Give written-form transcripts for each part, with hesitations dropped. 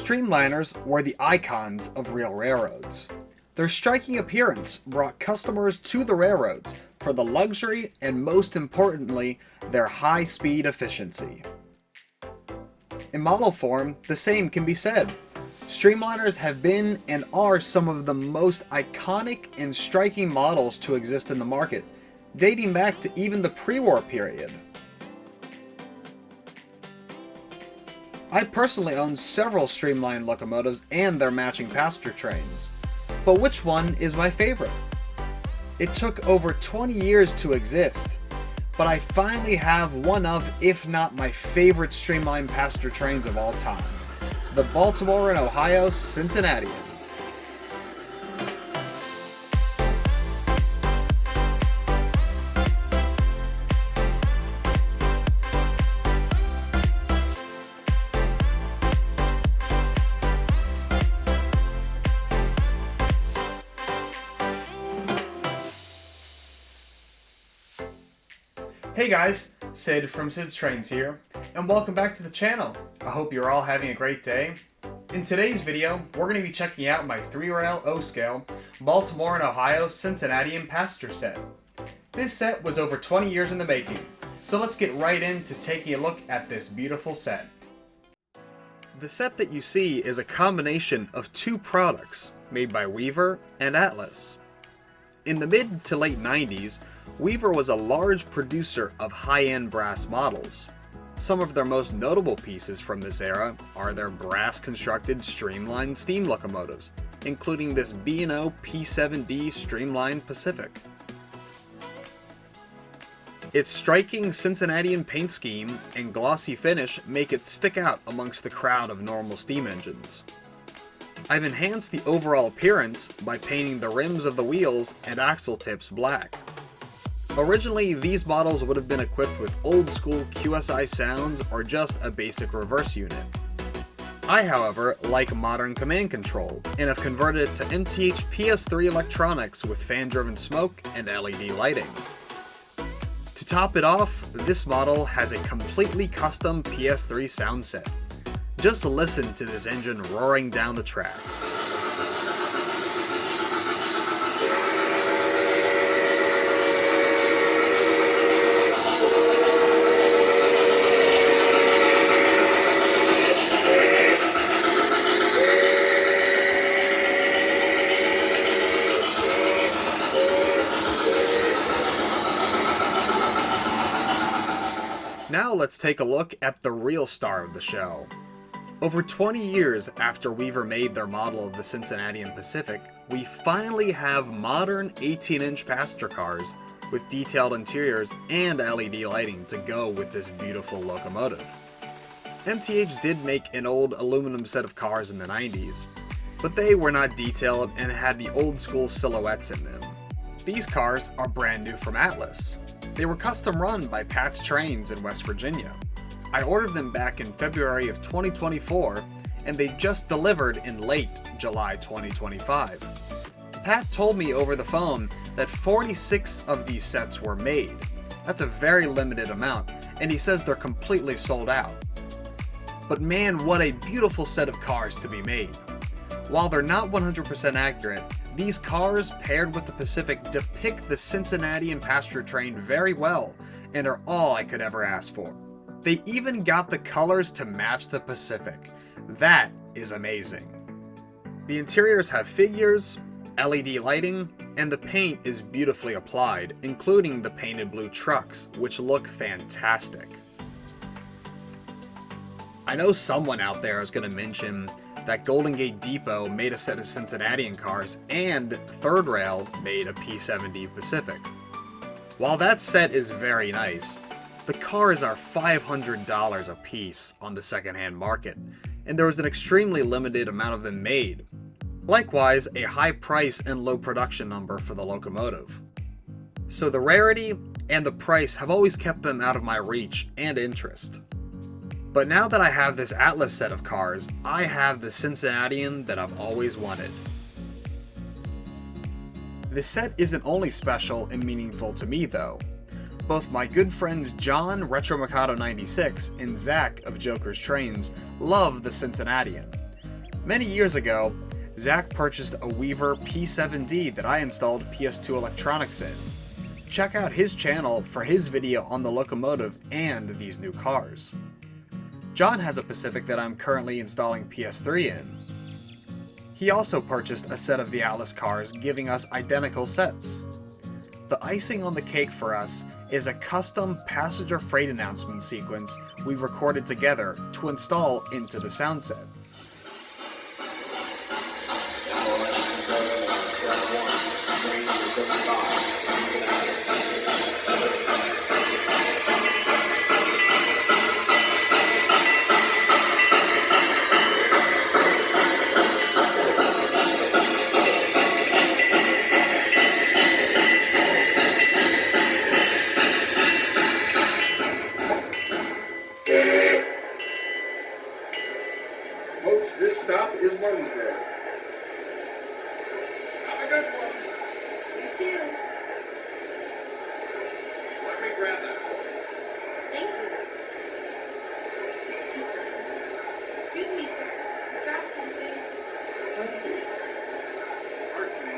Streamliners were the icons of real railroads. Their striking appearance brought customers to the railroads for the luxury and, most importantly, their high-speed efficiency. In model form, the same can be said. Streamliners have been and are some of the most iconic and striking models to exist in the market, dating back to even the pre-war period. I personally own several streamlined locomotives and their matching passenger trains, but which one is my favorite? It took over 20 years to exist, but I finally have one of, if not my favorite streamlined passenger trains of all time, the Baltimore and Ohio Cincinnatian. Hey guys, Sid from Sid's Trains here, and welcome back to the channel. I hope you're all having a great day. In today's video, we're going to be checking out my 3-rail O-scale Baltimore and Ohio Cincinnatian passenger set. This set was over 20 years in the making, so let's get right into taking a look at this beautiful set. The set that you see is a combination of two products made by Weaver and Atlas. In the mid to late 90s, Weaver was a large producer of high-end brass models. Some of their most notable pieces from this era are their brass-constructed streamlined steam locomotives, including this B&O P7D Streamlined Pacific. Its striking Cincinnatian paint scheme and glossy finish make it stick out amongst the crowd of normal steam engines. I've enhanced the overall appearance by painting the rims of the wheels and axle tips black. Originally, these models would have been equipped with old-school QSI sounds or just a basic reverse unit. I, however, like modern command control and have converted it to MTH PS3 electronics with fan-driven smoke and LED lighting. To top it off, this model has a completely custom PS3 sound set. Just listen to this engine roaring down the track. Now let's take a look at the real star of the show. Over 20 years after Weaver made their model of the Cincinnatian Pacific, we finally have modern 18-inch passenger cars with detailed interiors and LED lighting to go with this beautiful locomotive. MTH did make an old aluminum set of cars in the 90s, but they were not detailed and had the old school silhouettes in them. These cars are brand new from Atlas. They were custom run by Pat's Trains in West Virginia. I ordered them back in February of 2024, and they just delivered in late July 2025. Pat told me over the phone that 46 of these sets were made. That's a very limited amount, and he says they're completely sold out. But man, what a beautiful set of cars to be made. While they're not 100% accurate, these cars paired with the Pacific depict the Cincinnatian passenger train very well and are all I could ever ask for. They even got the colors to match the Pacific. That is amazing. The interiors have figures, LED lighting, and the paint is beautifully applied, including the painted blue trucks, which look fantastic. I know someone out there is going to mention that Golden Gate Depot made a set of Cincinnatian cars and Third Rail made a P7D Pacific. While that set is very nice, the cars are $500 a piece on the secondhand market, and there was an extremely limited amount of them made. Likewise, a high price and low production number for the locomotive. So the rarity and the price have always kept them out of my reach and interest. But now that I have this Atlas set of cars, I have the Cincinnatian that I've always wanted. This set isn't only special and meaningful to me though. Both my good friends John Retro Mikado 96 and Zach of Joker's Trains love the Cincinnatian. Many years ago, Zach purchased a Weaver P7D that I installed PS2 electronics in. Check out his channel for his video on the Locomotive and these new cars. John has a Pacific that I'm currently installing PS3 in. He also purchased a set of the Atlas cars, giving us identical sets. The icing on the cake for us is a custom passenger freight announcement sequence we've recorded together to install into the sound set. Folks, this stop is Martinsburg. Have a good one. You too. Let me grab that for you. Thank you. Excuse me, sir. You dropped something. Thank you. Pardon me.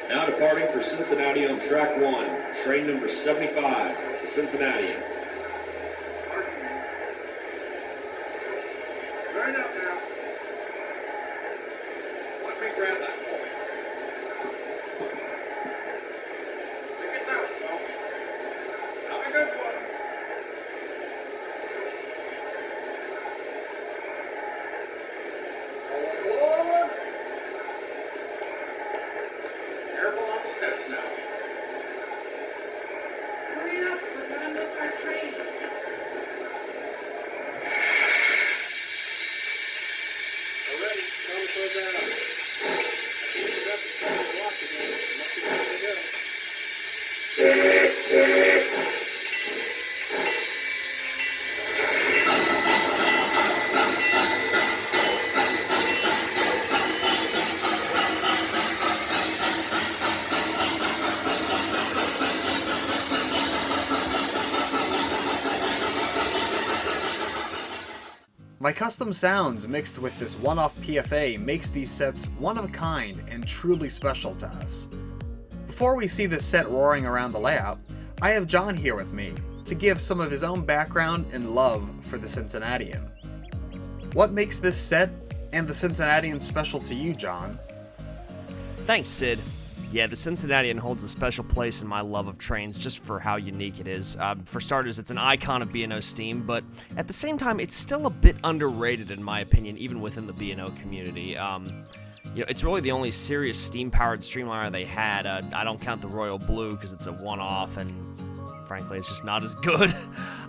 Now departing for Cincinnati on track 1, train number 75, the Cincinnatian. Pardon me. Right up now. Let me grab that for you. Take it down, folks. Have a good one. All aboard! Careful on the steps now. Hurry up, we're gonna miss our train. Already, come slow down. Keep up the block again. Must be ready to go. My custom sounds mixed with this one-off PFA makes these sets one of a kind and truly special to us. Before we see this set roaring around the layout, I have John here with me to give some of his own background and love for the Cincinnatian. What makes this set and the Cincinnatian special to you, John? Thanks, Sid. Yeah, the Cincinnatian holds a special place in my love of trains just for how unique it is. For starters, it's an icon of B&O Steam, but at the same time, it's still a bit underrated in my opinion, even within the B&O community. It's really the only serious steam-powered streamliner they had. I don't count the Royal Blue because it's a one-off, and frankly, it's just not as good.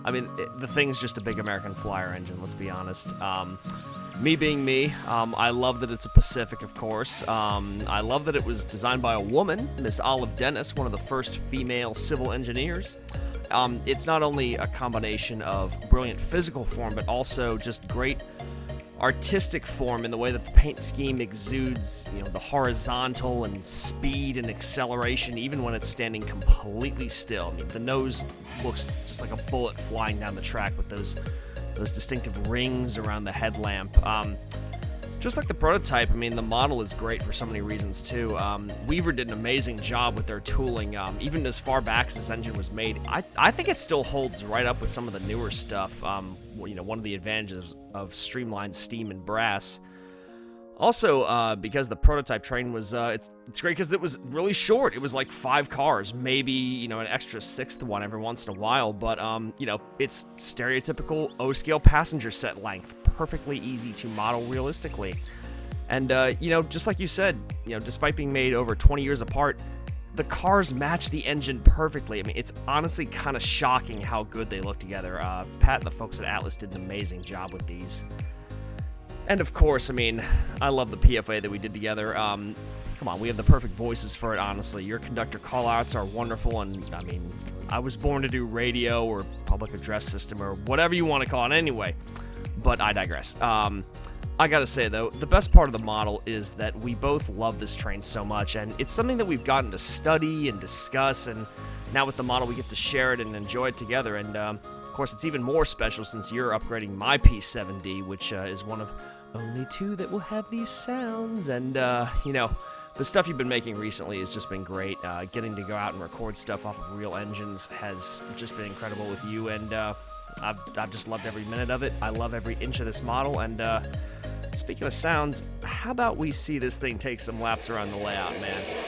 I mean, the thing's just a big American Flyer engine, let's be honest. Me being me, I love that it's a Pacific, of course. I love that it was designed by a woman, Miss Olive Dennis, one of the first female civil engineers. It's not only a combination of brilliant physical form, but also just great artistic form in the way that the paint scheme exudes, the horizontal and speed and acceleration, even when it's standing completely still. I mean, the nose looks just like a bullet flying down the track with those distinctive rings around the headlamp. Just like the prototype, I mean, the model is great for so many reasons too. Weaver did an amazing job with their tooling, even as far back as this engine was made. I think it still holds right up with some of the newer stuff. One of the advantages of streamlined steam and brass. Also, because the prototype train was, it's great because it was really short. It was like 5 cars, maybe, an extra 6th one every once in a while, but, it's stereotypical O-scale passenger set length, perfectly easy to model realistically. And, just like you said, despite being made over 20 years apart, the cars match the engine perfectly. I mean, it's honestly kind of shocking how good they look together. Pat and the folks at Atlas did an amazing job with these. And of course, I mean, I love the PFA that we did together. Come on, we have the perfect voices for it, honestly. Your conductor callouts are wonderful, and I mean, I was born to do radio or public address system or whatever you want to call it anyway. But I digress. I gotta say, though, the best part of the model is that we both love this train so much, and it's something that we've gotten to study and discuss, and, Now with the model, we get to share it and enjoy it together, and of course, it's even more special since you're upgrading my P7D, which is one of only 2 that will have these sounds, and, you know, the stuff you've been making recently has just been great. Getting to go out and record stuff off of real engines has just been incredible with you, and I've just loved every minute of it. I love every inch of this model, and speaking of sounds, how about we see this thing take some laps around the layout, man?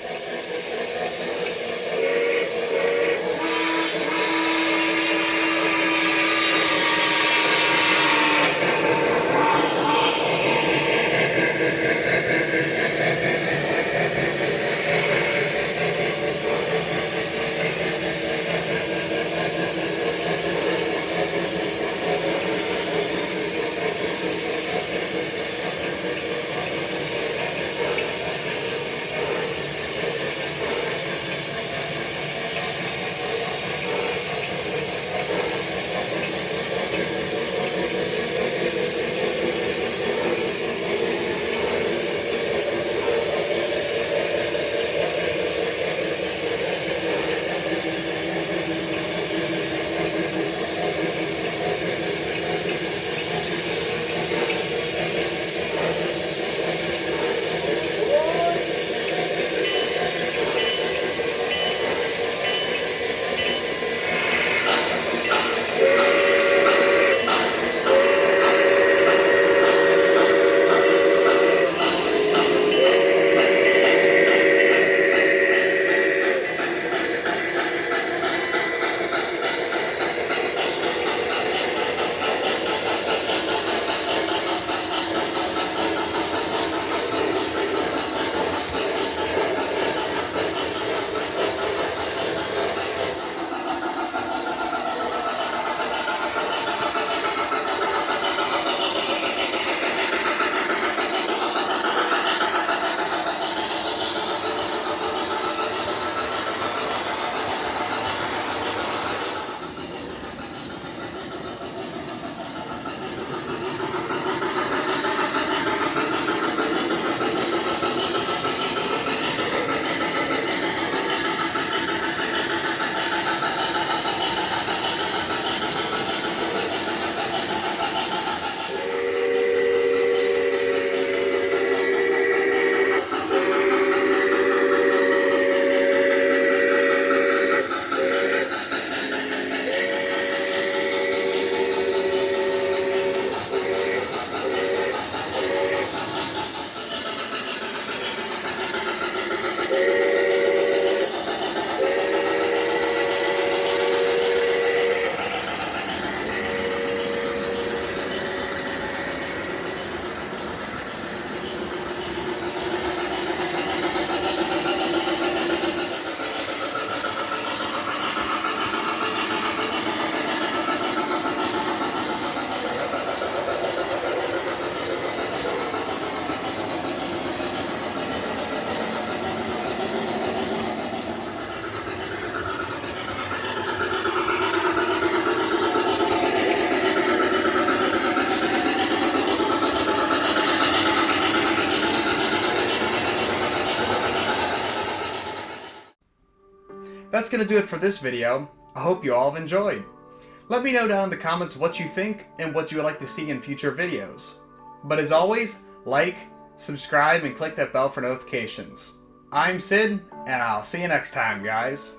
That's going to do it for this video. I hope you all have enjoyed. Let me know down in the comments what you think and what you would like to see in future videos. But as always, like, subscribe, and click that bell for notifications. I'm Sid, and I'll see you next time, guys.